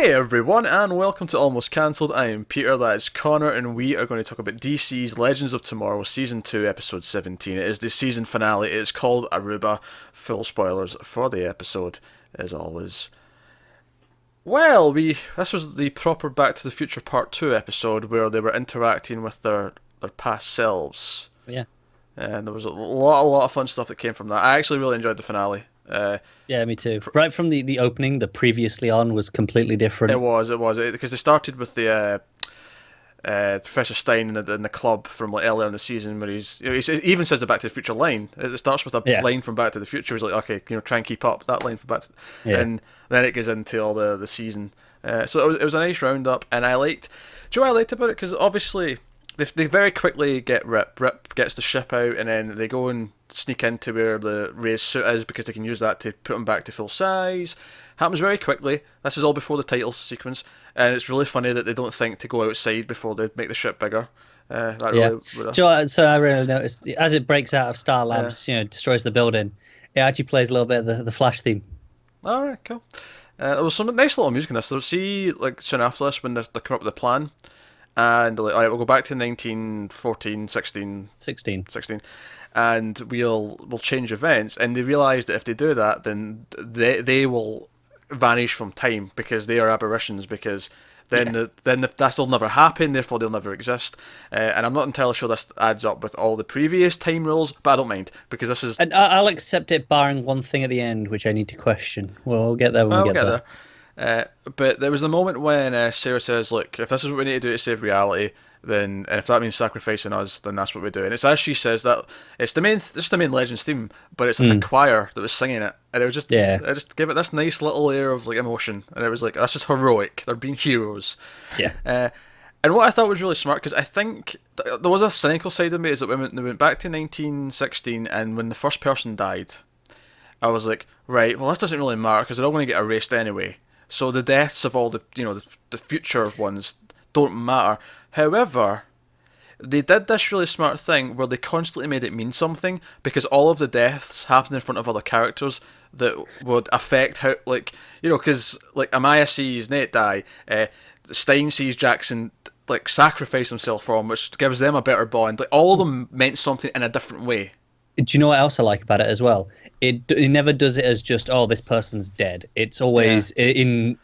Hey everyone, and welcome to Almost Cancelled. I am Peter, that is Connor, and we are going to talk about DC's Legends of Tomorrow, Season 2, Episode 17. It is the season finale. It is called Aruba. Full spoilers for the episode, as always. Well, this was the proper Back to the Future Part 2 episode, where they were interacting with their past selves. Yeah. And there was a lot of fun stuff that came from that. I actually really enjoyed the finale. Yeah, me too. Right from the opening, the previously on was completely different. It was, because they started with the Professor Stein in the club from like earlier in the season, where he even says the Back to the Future line. It starts with a line from Back to the Future. He's like, okay, try and keep up that line from Back to, and then it goes into all the season. So it was a nice roundup, and I liked. Do you know what I liked about it? Because obviously they very quickly get Rip. Rip gets the ship out, and then they go and sneak into where the Ray's suit is because they can use that to put him back to full size. Happens very quickly. This is all before the title sequence, and it's really funny that they don't think to go outside before they make the ship bigger. So I really noticed as it breaks out of Star Labs, destroys the building. It actually plays a little bit of the Flash theme. All right, cool. There was some nice little music in this. So see, like soon after this, when they come up with the plan, and they're like, all right, we'll go back to 1914, 16, and we'll change events. And they realise that if they do that, then they will vanish from time because they are aberrations. Because then that'll never happen. Therefore, they'll never exist. And I'm not entirely sure this adds up with all the previous time rules, but I don't mind because this is. And I'll accept it, barring one thing at the end, which I need to question. We'll get there when we get there. But there was a moment when Sarah says, look, if this is what we need to do to save reality, then, and if that means sacrificing us, then that's what we do. And it's as she says that it's the main Legends theme, but it's like a choir that was singing it, and it was just I just gave it this nice little air of like emotion, and it was like, that's just heroic. They're being heroes. And what I thought was really smart, because I think there was a cynical side of me, is that when they went back to 1916, and when the first person died, I was like, right, well, this doesn't really matter because they're all going to get erased anyway. So the deaths of all the the future ones don't matter. However, they did this really smart thing where they constantly made it mean something, because all of the deaths happened in front of other characters that would affect how, because like Amaya sees Nate die, Stein sees Jackson like sacrifice himself for him, which gives them a better bond. Like all of them meant something in a different way. Do you know what else I like about it as well? It never does it as just, oh, this person's dead. It's always in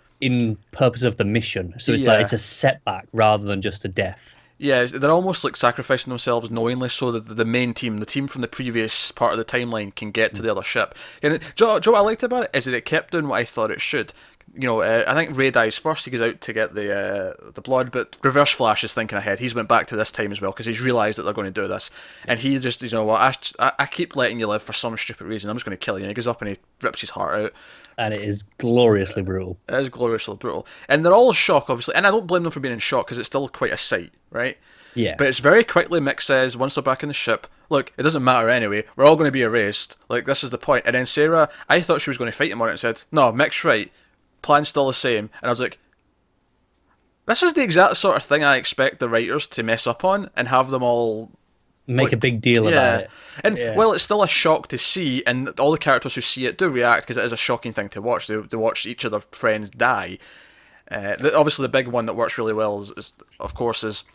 purpose of the mission. So it's like it's a setback rather than just a death. Yeah, they're almost like sacrificing themselves knowingly so that the main team, the team from the previous part of the timeline, can get to the other ship. And do you know what I liked about it? Is that it kept doing what I thought it should. I think Ray dies first. He goes out to get the blood, but Reverse Flash is thinking ahead. He's went back to this time as well because he's realised that they're going to do this, and he just, I keep letting you live for some stupid reason. I'm just going to kill you. And he goes up and he rips his heart out, and it is gloriously brutal. It is gloriously brutal, and they're all in shock, obviously, and I don't blame them for being in shock because it's still quite a sight, right? Yeah. But it's very quickly Mick says, once they're back in the ship, look, it doesn't matter anyway. We're all going to be erased. Like, this is the point. And then Sarah, I thought she was going to fight him on it and said, no, Mick's right. Plan's still the same. And I was like, this is the exact sort of thing I expect the writers to mess up on and have them all make a big deal about it. And well, it's still a shock to see, and all the characters who see it do react because it is a shocking thing to watch. They watch each of their friends die. Obviously, the big one that works really well is of course,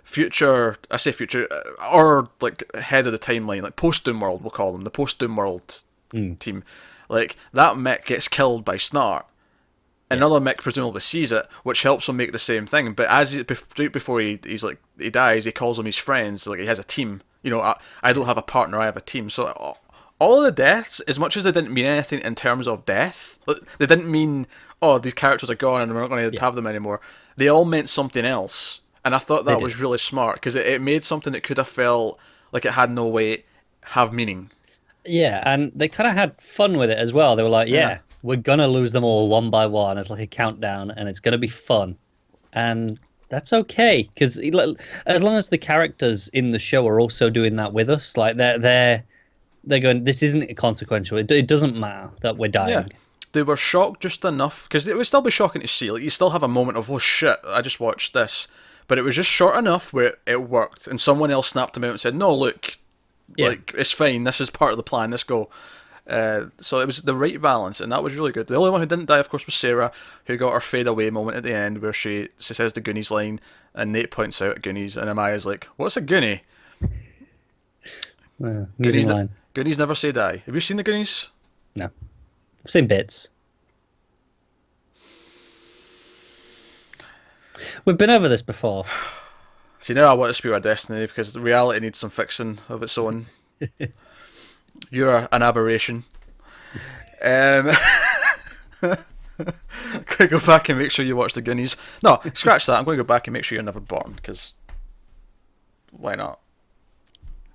future. I say future, or like head of the timeline, like post Doom World. We'll call them the post Doom World team. Like, that mech gets killed by Snart. Another mech presumably sees it, which helps him make the same thing. But straight before he dies, he calls them his friends. Like, he has a team. I don't have a partner, I have a team. So all of the deaths, as much as they didn't mean anything in terms of death, they didn't mean, oh, these characters are gone and we're not going to have them anymore. They all meant something else. And I thought that was really smart, because it made something that could have felt like it had no weight have meaning. Yeah, and they kind of had fun with it as well. They were like, we're going to lose them all one by one as like a countdown, and it's going to be fun. And that's okay, because as long as the characters in the show are also doing that with us, like they're going, this isn't consequential. It doesn't matter that we're dying. Yeah. They were shocked just enough, because it would still be shocking to see. Like, you still have a moment of, oh shit, I just watched this. But it was just short enough where it worked, and someone else snapped them out and said, no, look, like, it's fine, this is part of the plan, let's go. So it was the right balance, and that was really good. The only one who didn't die, of course, was Sarah, who got her fade away moment at the end, where she says the Goonies line, and Nate points out Goonies, and Amaya's like, "What's a Goonie?" Amusing line. Goonies never say die. Have you seen the Goonies? No, I've seen bits. We've been over this before. See, now I want to speak our destiny because the reality needs some fixing of its own. You're an aberration. Gonna go back and make sure you watch the Goonies. No, scratch that. I'm going to go back and make sure you're never born, because why not?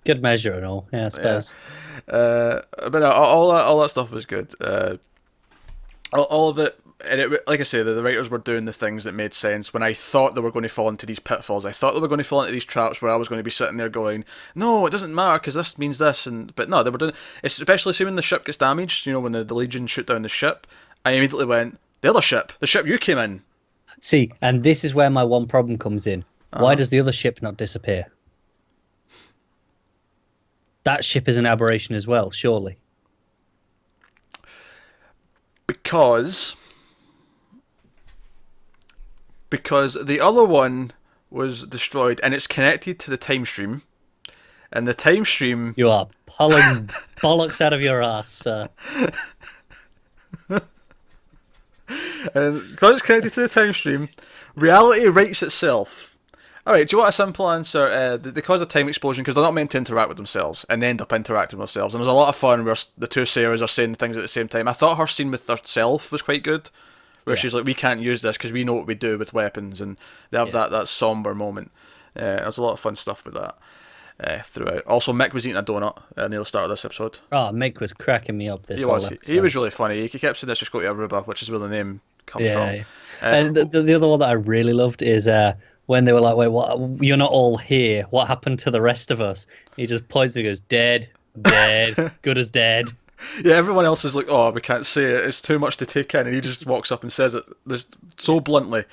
Good measure and all. Yeah, I suppose. But no, all that stuff was good. All of it. And like I say, the writers were doing the things that made sense when I thought they were going to fall into these pitfalls. I thought they were going to fall into these traps where I was going to be sitting there going, no, it doesn't matter because this means this. But no, they were doing, especially see when the ship gets damaged, when the Legion shoot down the ship, I immediately went, the other ship, the ship you came in. See, and this is where my one problem comes in. Why does the other ship not disappear? That ship is an aberration as well, surely. Because the other one was destroyed and it's connected to the time stream, and the time stream... You are pulling bollocks out of your ass, sir. And because it's connected to the time stream, reality writes itself. Alright, do you want a simple answer? They cause a time explosion because they're not meant to interact with themselves, and they end up interacting with themselves. And there's a lot of fun where the two Sarahs are saying things at the same time. I thought her scene with herself was quite good, where she's like, we can't use this because we know what we do with weapons, and they have that somber moment. There's a lot of fun stuff with that throughout. Also, Mick was eating a donut near the start of this episode. Oh, Mick was cracking me up this whole episode. He was really funny. He kept saying, let's just go to Aruba, which is where the name comes from. Yeah. And the other one that I really loved is when they were like, wait, what? You're not all here. What happened to the rest of us? He just points and goes, dead, good as dead. Yeah, everyone else is like, oh, we can't say it. It's too much to take in. And he just walks up and says it so bluntly.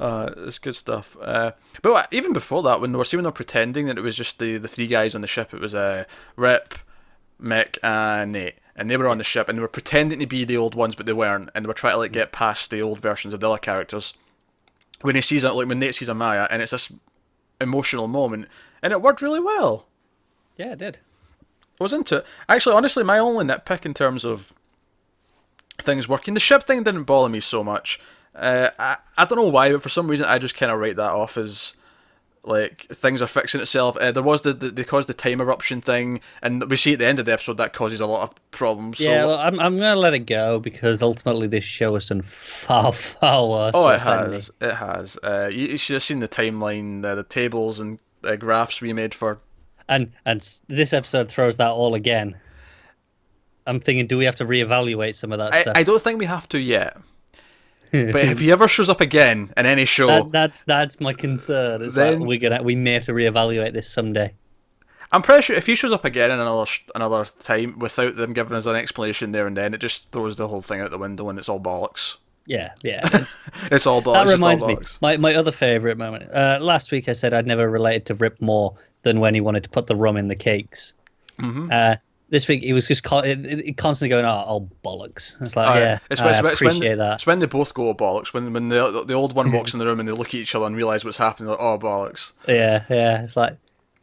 It's good stuff. But even before that, when they were pretending that it was just the three guys on the ship, it was Rip, Mick, and Nate. And they were on the ship, and they were pretending to be the old ones, but they weren't. And they were trying to get past the old versions of the other characters. When he sees it, when Nate sees Amaya, and it's this emotional moment, and it worked really well. Yeah, it did. I was into it. Actually, honestly, my only nitpick in terms of things working, the ship thing didn't bother me so much. I don't know why, but for some reason I just kind of write that off as like things are fixing itself. There was they caused the time eruption thing, and we see at the end of the episode that causes a lot of problems. Yeah, well, I'm gonna let it go because ultimately this show has done far worse. Oh, it has. It has. You should have seen the timeline, the tables and graphs we made for. And this episode throws that all again. I'm thinking, do we have to reevaluate some of that stuff? I don't think we have to yet. But if he ever shows up again in any show, that's my concern. Is that we may have to reevaluate this someday. I'm pretty sure if he shows up again in another time without them giving us an explanation there and then, it just throws the whole thing out the window and it's all bollocks. Yeah. It's all bollocks. That reminds me, my other favourite moment. Last week I said I'd never related to Rip more than when he wanted to put the rum in the cakes. Mm-hmm. This week he was just constantly going, oh bollocks. It's like, I appreciate that. It's when they both go, oh, bollocks. When the old one walks in the room and they look at each other and realise what's happening, like, oh, bollocks. Yeah. It's like,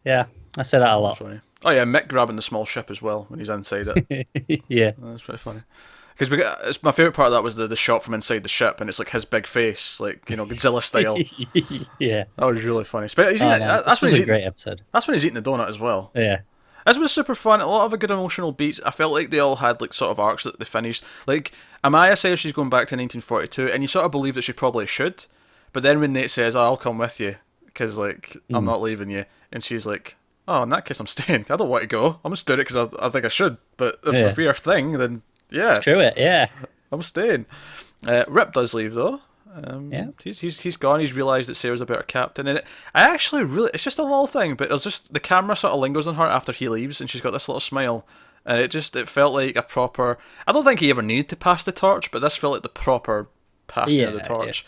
yeah, I say that a lot. Funny. Oh yeah, Mick grabbing the small ship as well when he's inside it. Yeah. That's pretty funny. Because my favourite part of that was the shot from inside the ship, and it's like his big face, like, Godzilla style. Yeah. That was really funny. That's a great episode. That's when he's eating the donut as well. Yeah. This was super fun. A lot of good emotional beats. I felt like they all had like sort of arcs that they finished. Like Amaya says she's going back to 1942, and you sort of believe that she probably should. But then when Nate says, I'll come with you, because I'm not leaving you, and she's like, oh, in that case I'm staying. I don't want to go. I'm just doing it because I think I should. But if we're a thing, then yeah. Screw it, yeah. I'm staying. Rip does leave though. Yeah. He's gone. He's realised that Sarah's a better captain, and I actually really, it's just a little thing, but it's just the camera sort of lingers on her after he leaves, and she's got this little smile, and it felt like a proper. I don't think he ever needed to pass the torch, but this felt like the proper passing of the torch.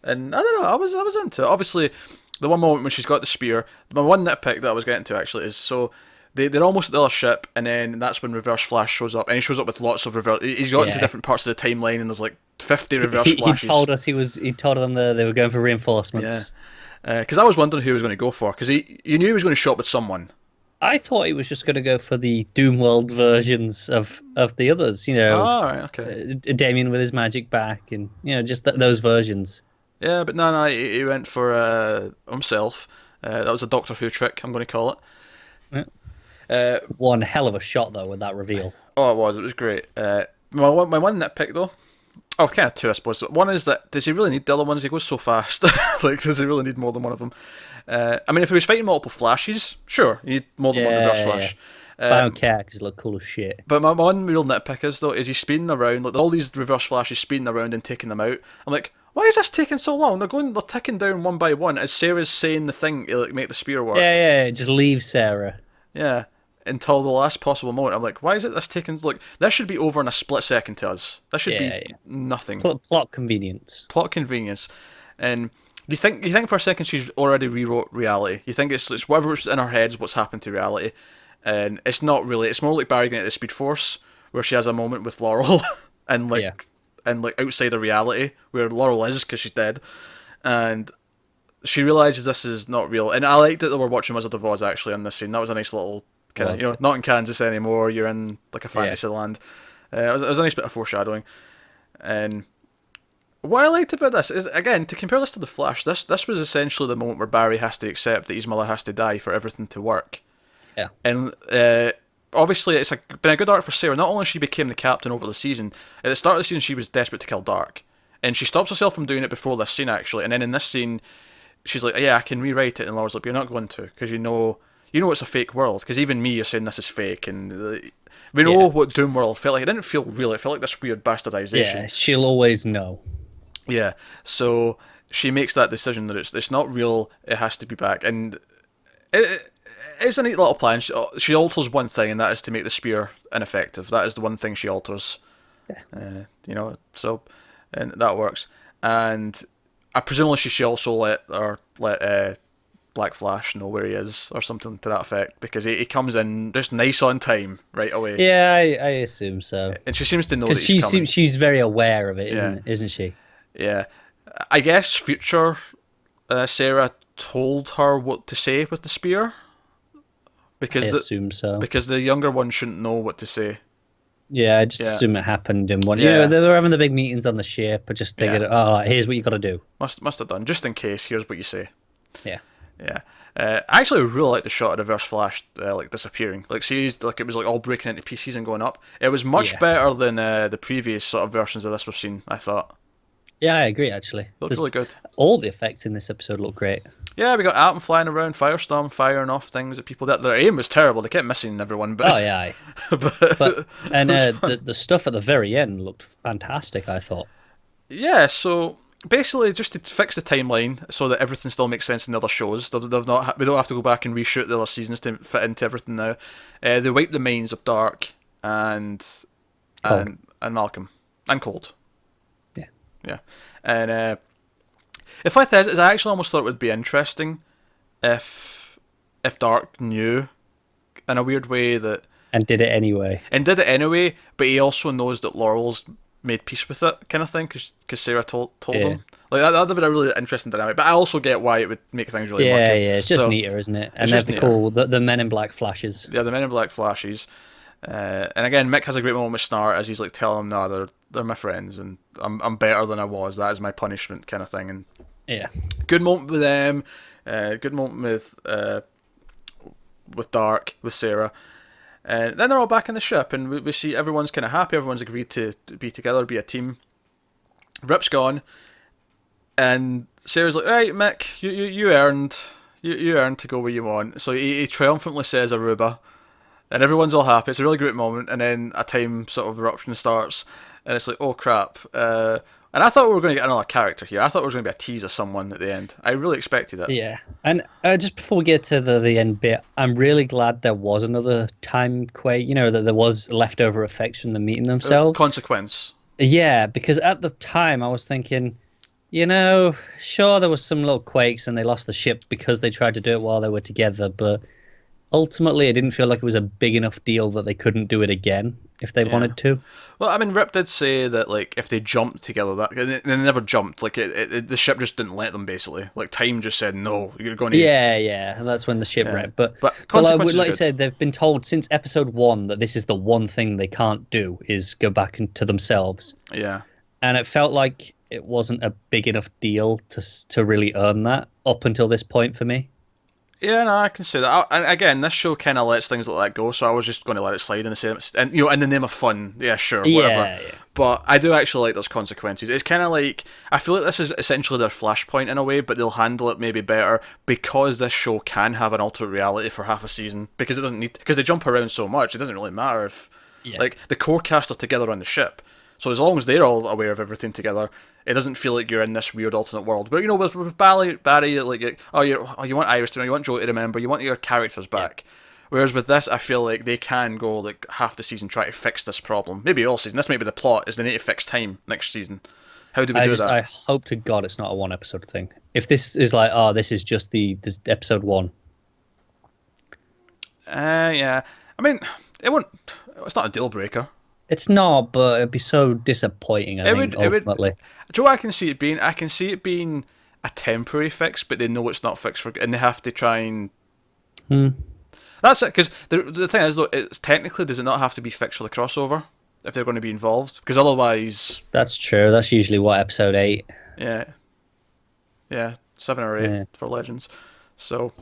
Yeah. And I don't know, I was into it. Obviously, the one moment when she's got the spear, my one nitpick that I was getting to actually is they're almost at the other ship, and then that's when Reverse Flash shows up, and he shows up with lots of reverse. He's got into different parts of the timeline, and there's like 50 Reverse Flashes. He told us he told them they were going for reinforcements. Yeah, because I was wondering who he was going to go for, because you knew he was going to show up with someone. I thought he was just going to go for the Doomworld versions of the others, you know. Oh, right, okay. Damien with his magic back, and you know, just those versions. Yeah, but no, he went for himself. That was a Doctor Who trick, I'm going to call it. Yeah. One hell of a shot though with that reveal. Oh, it was great. My one nitpick though. Oh, kind of two, I suppose. One is that, does he really need the other ones? He goes so fast. Like, does he really need more than one of them? I mean, if he was fighting multiple Flashes, sure, you need more than one Reverse Flash. But I don't care because he look cool as shit. But my one real nitpick is, though, is he's speeding around, like all these Reverse Flashes speeding around and taking them out. I'm like, why is this taking so long? They're ticking down one by one as Sarah's saying the thing to like make the spear work. Yeah, just leave Sarah. Yeah. Until the last possible moment. I'm like, why is it this taking... Like, this should be over in a split second to us. This should be nothing. Plot convenience. Plot convenience. And you think for a second she's already rewrote reality. You think it's whatever's in her head is what's happened to reality. And it's not really. It's more like Barry going to the Speed Force, where she has a moment with Laurel, and outside of reality, where Laurel is because she's dead. And she realises this is not real. And I liked that they were watching Wizard of Oz actually on this scene. That was a nice little... Kind of, you know, not in Kansas anymore. You're in like a fantasy land. It was a nice bit of foreshadowing. And what I liked about this is, again, to compare this to the Flash, this was essentially the moment where Barry has to accept that his mother has to die for everything to work. Yeah. And obviously, it's been a good arc for Sarah. Not only she became the captain over the season, at the start of the season she was desperate to kill Dark, and she stops herself from doing it before this scene actually. And then in this scene, she's like, "Yeah, I can rewrite it," and Laura's like, "You're not going to, because you know it's a fake world, because even me, you're saying this is fake, and we know what Doomworld felt like. It didn't feel real. It felt like this weird bastardization. Yeah, she'll always know. Yeah, so she makes that decision that it's not real. It has to be back, and it's a neat little plan. She alters one thing, and that is to make the spear ineffective. That is the one thing she alters. Yeah. So and that works. And presumably she also let Black Flash know where he is, or something to that effect, because he comes in just nice on time right away. Yeah, I assume so. And she seems to know that he's coming. She's very aware of it, isn't she? Yeah. I guess future Sarah told her what to say with the spear. Because I assume so. Because the younger one shouldn't know what to say. Yeah, I just assume it happened in one. Yeah, they were having the big meetings on the ship, but just thinking, here's what you got to do. Must have done, just in case. Here's what you say. Yeah. Yeah. I actually really like the shot of Reverse Flash disappearing. Like, see, it was like all breaking into pieces and going up. It was much better than the previous sort of versions of this we've seen, I thought. Yeah, I agree, actually. It looks really good. All the effects in this episode look great. Yeah, we got Atom flying around, Firestorm firing off things at people. Their aim was terrible. They kept missing everyone. But, the stuff at the very end looked fantastic, I thought. Yeah, so basically just to fix the timeline so that everything still makes sense in the other shows. We don't have to go back and reshoot the other seasons to fit into everything now. They wiped the minds of Dark and Malcolm and Cold. Yeah, and if I thought, I actually almost thought it would be interesting if Dark knew in a weird way that and did it anyway, but he also knows that Laurel's made peace with it, kind of thing, because Sarah told him. Like that'd be a really interesting dynamic. But I also get why it would make things really murky. Yeah, it's just neater, isn't it? And they're cool. The Men in Black flashes. Yeah, the Men in Black flashes. And again, Mick has a great moment with Snart as he's like telling him, "No, they're my friends, and I'm better than I was. That is my punishment," kind of thing. And yeah, good moment with them. Good moment with Dark, with Sarah. And then they're all back in the ship, and we see everyone's kind of happy. Everyone's agreed to be together, be a team. Rip's gone, and Sarah's like, "Right, Mick, you earned to go where you want." So he triumphantly says Aruba. And everyone's all happy. It's a really great moment. And then a time sort of eruption starts. And it's like, oh crap. And I thought we were going to get another character here. I thought it was going to be a tease of someone at the end. I really expected it. Yeah. And just before we get to the end bit, I'm really glad there was another time quake. You know, that there was leftover effects from them meeting themselves. Consequence. Yeah, because at the time I was thinking, sure, there was some little quakes and they lost the ship because they tried to do it while they were together. But ultimately, it didn't feel like it was a big enough deal that they couldn't do it again if they Yeah. wanted to. Well, I mean, Rip did say that like if they jumped together, that they never jumped. Like the ship just didn't let them. Basically, like time just said no. You're going to. Yeah, yeah, and that's when the ship Yeah. wrecked. But Consequences like are I good. said, they've been told since episode 1 that this is the one thing they can't do is go back into themselves, Yeah. and it felt like it wasn't a big enough deal to really earn that up until this point for me. Yeah, no, I can see that. And again, this show kind of lets things like that go, so I was just going to let it slide in the same, and in the name of fun, yeah, sure, whatever. Yeah, yeah, But I do actually like those consequences. It's kind of like I feel like this is essentially their flashpoint in a way, but they'll handle it maybe better because this show can have an alternate reality for half a season because it doesn't need because they jump around so much. It doesn't really matter if yeah. like the core cast are together on the ship. So as long as they're all aware of everything together, it doesn't feel like you're in this weird alternate world. But with Barry, like you want Iris to know, you want Joe to remember, you want your characters back. Yeah. Whereas with this, I feel like they can go like half the season try to fix this problem. Maybe all season. This might be the plot: is they need to fix time next season. How do we do that? I hope to God it's not a one episode thing. If this is like, this is just this episode 1. Yeah. I mean, it won't. It's not a deal breaker. It's not, but it'd be so disappointing. I think ultimately. Joe, I can see it being. I can see it being a temporary fix, but they know it's not fixed for, and they have to try and. That's it. Because the thing is, though, it's technically does it not have to be fixed for the crossover if they're going to be involved? Because otherwise. That's true. That's usually what episode 8. Yeah. Yeah, 7 or 8 for Legends. So,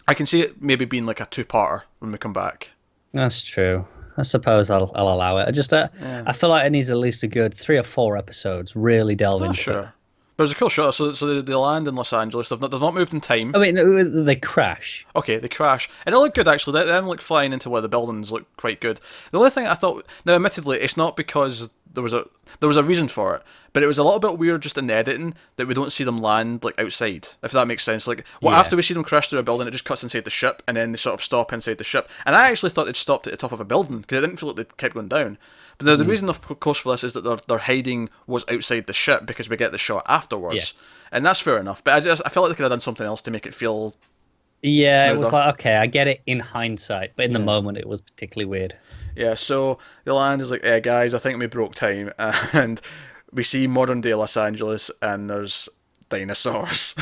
I can see it maybe being like a 2-parter when we come back. That's true. I suppose I'll allow it. I feel like it needs at least a good 3 or 4 episodes. Really delve into it. But it's a cool shot. So they land in Los Angeles. They've not moved in time. I mean, they crash. Okay, they crash, and it looked good actually. Them like flying into where the buildings look quite good. The only thing I thought, now admittedly, it's not because there was a reason for it, but it was a little bit weird just in the editing that we don't see them land like outside, if that makes sense. Like, after we see them crash through a building, it just cuts inside the ship, and then they sort of stop inside the ship. And I actually thought they'd stopped at the top of a building because I didn't feel like they kept going down. But the reason, of course, for this is that their hiding was outside the ship because we get the shot afterwards, and that's fair enough. But I felt like they could have done something else to make it feel. Yeah, smoother. It was like, okay, I get it in hindsight, but in the moment it was particularly weird. Yeah, so the land is like, guys, I think we broke time, and we see modern day Los Angeles, and there's dinosaurs.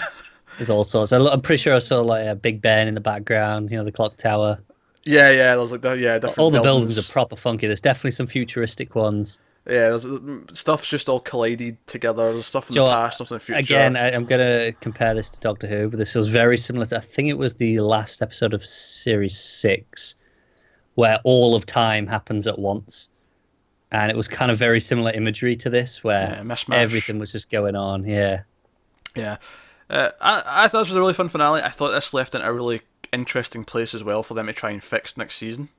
There's all sorts. I'm pretty sure I saw like a Big Ben in the background, the clock tower. Yeah, there's like different. All the buildings are proper funky. There's definitely some futuristic ones. Yeah, there's stuff's just all collided together. There's stuff in the past, stuff in the future. Again, I'm going to compare this to Doctor Who, but this feels very similar to, I think it was the last episode of Series 6, where all of time happens at once. And it was kind of very similar imagery to this, where everything was just going on. Yeah. Yeah. I thought this was a really fun finale. I thought this left in a really interesting place as well for them to try and fix next season.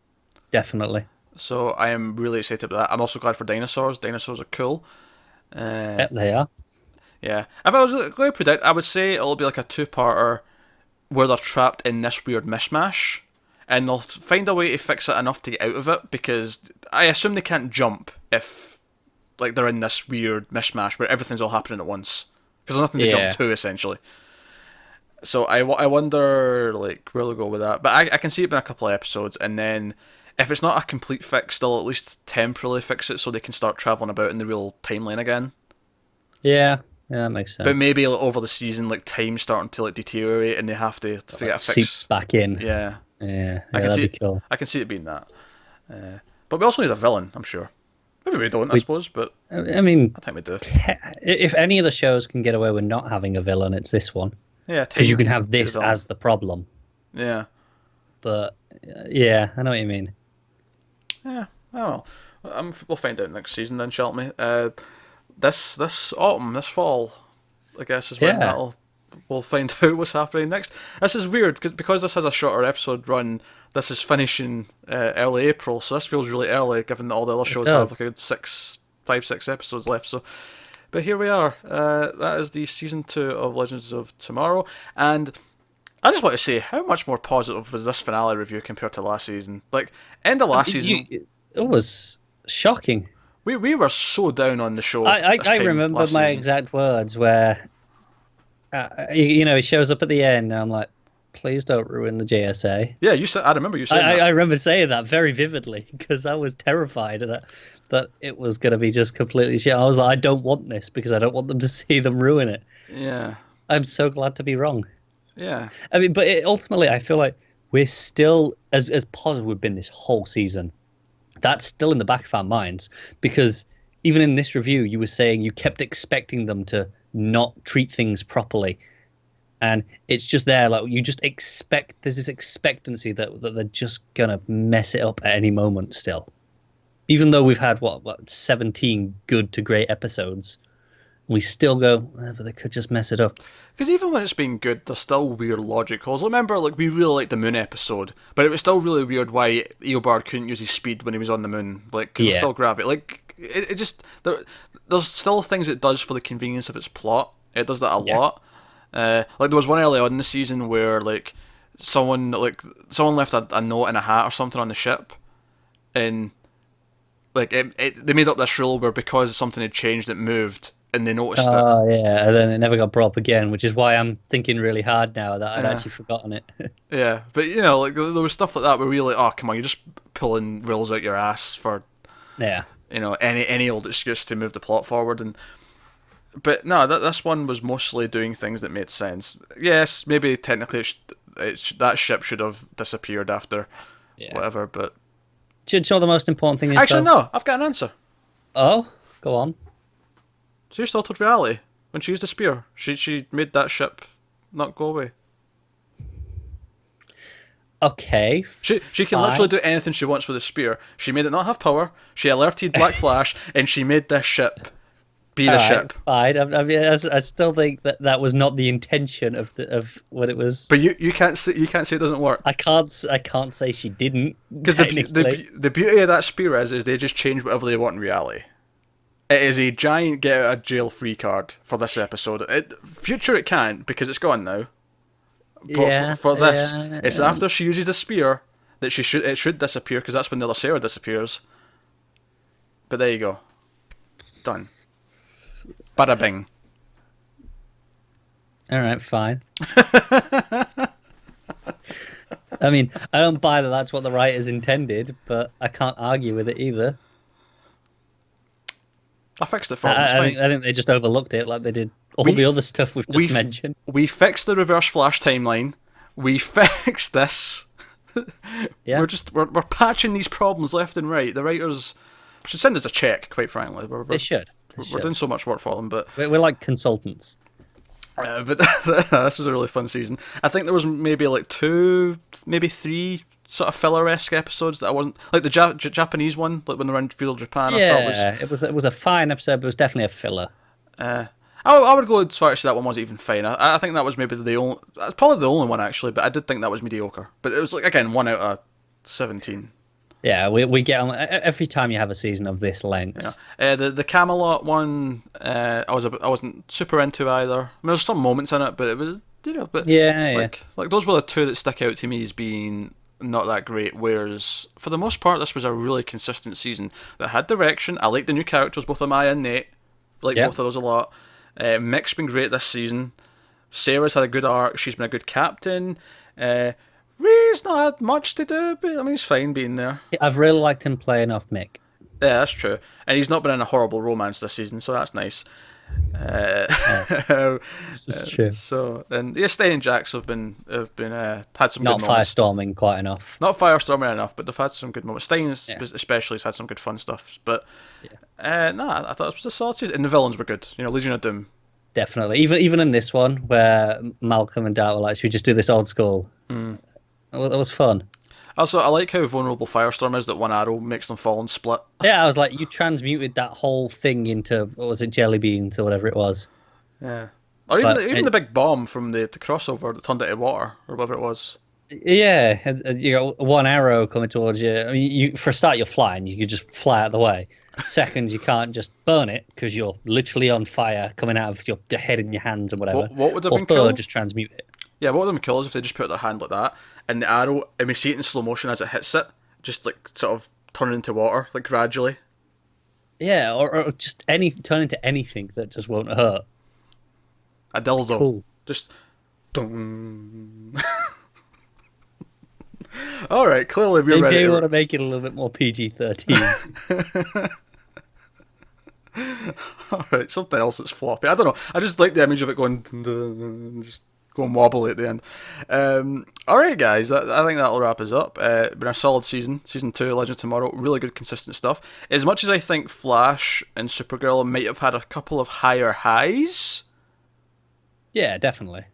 Definitely. So I am really excited about that. I'm also glad for dinosaurs. Dinosaurs are cool. Yep, they are. Yeah. If I was going to predict, I would say it'll be like a 2-parter where they're trapped in this weird mishmash, and they'll find a way to fix it enough to get out of it, because I assume they can't jump if like they're in this weird mishmash where everything's all happening at once, because there's nothing to jump to essentially. So I wonder like where they'll go with that, but I can see it being a couple of episodes, and then if it's not a complete fix, they'll at least temporarily fix it so they can start traveling about in the real timeline again. Yeah, that makes sense. But maybe like, over the season, like time's starting to like deteriorate, and they have to figure out a fix. Seeps back in. Yeah, that'd be cool. I can see it being that. But we also need a villain, I'm sure. Maybe we don't, I suppose, but I mean, I think we do. If any of the shows can get away with not having a villain, it's this one. Yeah, because you can have this as the problem. Yeah. But yeah, I know what you mean. Yeah, I don't know. We'll find out next season then, shan't we? This autumn, this fall, I guess is when we'll find out what's happening next. This is weird because this has a shorter episode run. This is finishing early April, so this feels really early given that all the other shows have like a good 6 episodes left. So, but here we are. That is the season 2 of Legends of Tomorrow, and I just want to say, how much more positive was this finale review compared to last season? Like, end of last season... It was shocking. We were so down on the show. I remember my exact words where, he shows up at the end, and I'm like, please don't ruin the JSA. Yeah, you said. I remember you saying that. I remember saying that very vividly because I was terrified that it was going to be just completely shit. I was like, I don't want this because I don't want them to see them ruin it. Yeah. I'm so glad to be wrong. Yeah. I mean, but ultimately, I feel like we're still as positive we've been this whole season. That's still in the back of our minds because even in this review, you were saying you kept expecting them to not treat things properly. And it's just there, like you just expect. There's this expectancy that they're just gonna mess it up at any moment. Still, even though we've had what 17 good to great episodes, we still go, but they could just mess it up. Because even when it's been good, there's still weird logic calls. Remember, like we really liked the moon episode, but it was still really weird why Eobard couldn't use his speed when he was on the moon, like because there's still gravity. Like it just there's still things it does for the convenience of its plot. It does that a lot. Like there was one early on in the season where like someone left a note in a hat or something on the ship, and like they made up this rule where because something had changed, it moved, and they noticed it. Oh yeah, and then it never got brought up again, which is why I'm thinking really hard now that I'd actually forgotten it. Yeah, but like there was stuff like that where we were like, oh come on, you're just pulling rules out your ass for any old excuse to move the plot forward. But no, this one was mostly doing things that made sense. Yes, maybe technically that ship should have disappeared after whatever, but... Do you know the most important thing is... Actually, no, I've got an answer. Oh, go on. She's altered reality. When she used the spear, she made that ship not go away. Okay. She can literally do anything she wants with a spear. She made it not have power, she alerted Black Flash, and she made this ship... be the ship. Fine. I mean, I still think that was not the intention of what it was. But you can't say it doesn't work. I can't say she didn't. Because the beauty of that spear is they just change whatever they want in reality. It is a giant get out of jail free card for this episode. Future it can't because it's gone now. But for this, it's after she uses the spear that it should disappear because that's when the other Sarah disappears. But there you go. Done. Bada bing. Alright, fine. I mean, I don't buy that that's what the writers intended, but I can't argue with it either. I fixed it for them. I think they just overlooked it like they did all the other stuff we've just mentioned. We fixed the reverse flash timeline. We fixed this. Yeah. We're patching these problems left and right. The writers should send us a check, quite frankly. They should. We're doing so much work for them, but we're like consultants. But this was a really fun season. I think there was maybe like 2, maybe 3 sort of filler-esque episodes that I wasn't like the Japanese one, like when they were in feudal Japan. Yeah, I thought it was a fine episode, but it was definitely a filler. I would go as far as to say that one wasn't even fine. I think that was maybe probably the only one actually, but I did think that was mediocre. But it was like again 1 out of 17. Yeah, we get on every time you have a season of this length. Yeah. The Camelot one, I wasn't super into either. I mean, there's some moments in it, but it was like those were the 2 that stick out to me as being not that great. Whereas for the most part, this was a really consistent season that had direction. I like the new characters, both Amaya and Nate. Both of those a lot. Mick's been great this season. Sarah's had a good arc. She's been a good captain. Ray's not had much to do, but I mean, he's fine being there. I've really liked him playing off Mick. Yeah, that's true. And he's not been in a horrible romance this season, so that's nice. This is true. So, and Stein and Jax have been had some not good moments. firestorming quite enough. Not firestorming enough, but they've had some good moments. Stein especially has had some good fun stuff. But I thought it was a solid season. And the villains were good. Legion of Doom. Definitely. Even in this one, where Malcolm and Dart were like, should we just do this old school? That was fun. Also, I like how vulnerable Firestorm is that one arrow makes them fall and split. Yeah, I was like, you transmuted that whole thing into, what was it, jelly beans or whatever it was. Yeah. Or even the big bomb from the crossover that turned it into water, or whatever it was. Yeah, one arrow coming towards you. I mean, for a start, you're flying. You could just fly out of the way. Second, you can't just burn it because you're literally on fire coming out of your head in your hands and whatever. What would have been third, cool? Just transmute it. Yeah, what would have been cool is if they just put their hand like that, and the arrow, and we see it in slow motion as it hits it, just like sort of turn into water, like gradually. Yeah, or just turn into anything that just won't hurt. A dildo. Cool. Just... Dun. All right, clearly we're They ready. may want to make it a little bit more PG-13. All right, something else that's floppy. I don't know. I just like the image of it going, just going wobbly at the end. All right, guys, I think that'll wrap us up. Been a solid season. Season 2, Legends of Tomorrow, really good, consistent stuff. As much as I think Flash and Supergirl might have had a couple of higher highs, Yeah, definitely.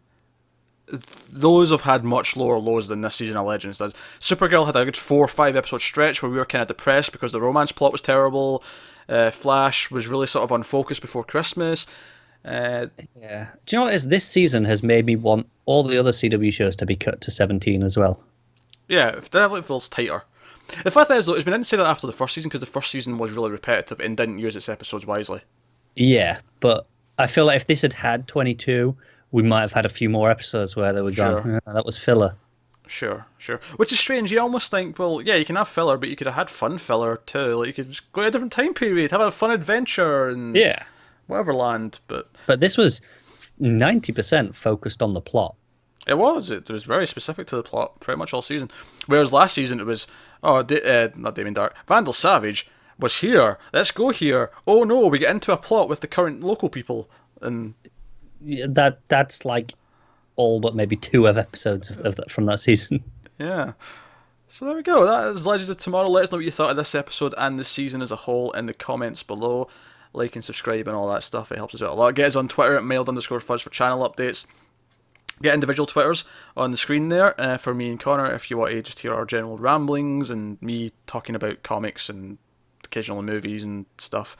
those have had much lower lows than this season of Legends does. Supergirl had a good 4 or 5 episode stretch where we were kind of depressed because the romance plot was terrible. Flash was really sort of unfocused before Christmas. Yeah. Do you know what it is? This season has made me want all the other CW shows to be cut to 17 as well. Yeah, it definitely feels tighter. The fact is, though, it's been interesting to say that after the first season because the first season was really repetitive and didn't use its episodes wisely. Yeah, but I feel like if this had had 22, we might have had a few more episodes where they were gone, that was filler. Sure. Which is strange. You almost think, well, yeah, you can have filler, but you could have had fun filler too. Like, you could just go to a different time period, have a fun adventure, and Yeah. whatever land. But this was 90% focused on the plot. it was very specific to the plot pretty much all season. Whereas last season it was, not Damien Dark, Vandal Savage was here. Let's go here. Oh no, we get into a plot with the current local people, and Yeah, that's like all but maybe 2 episodes of that from that season. yeah. So there we go. That is Legends of Tomorrow. Let us know what you thought of this episode and the season as a whole in the comments below. Like and subscribe and all that stuff. It helps us out a lot. Get us on Twitter at mailed_fudge for channel updates. Get individual Twitters on the screen there for me and Connor if you want to just hear our general ramblings and me talking about comics and occasional movies and stuff.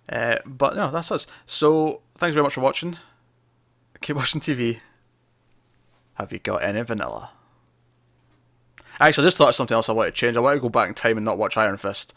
But no, that's us. So thanks very much for watching. Keep watching TV. Have you got any vanilla? Actually, I just thought of something else I want to change. I want to go back in time and not watch Iron Fist.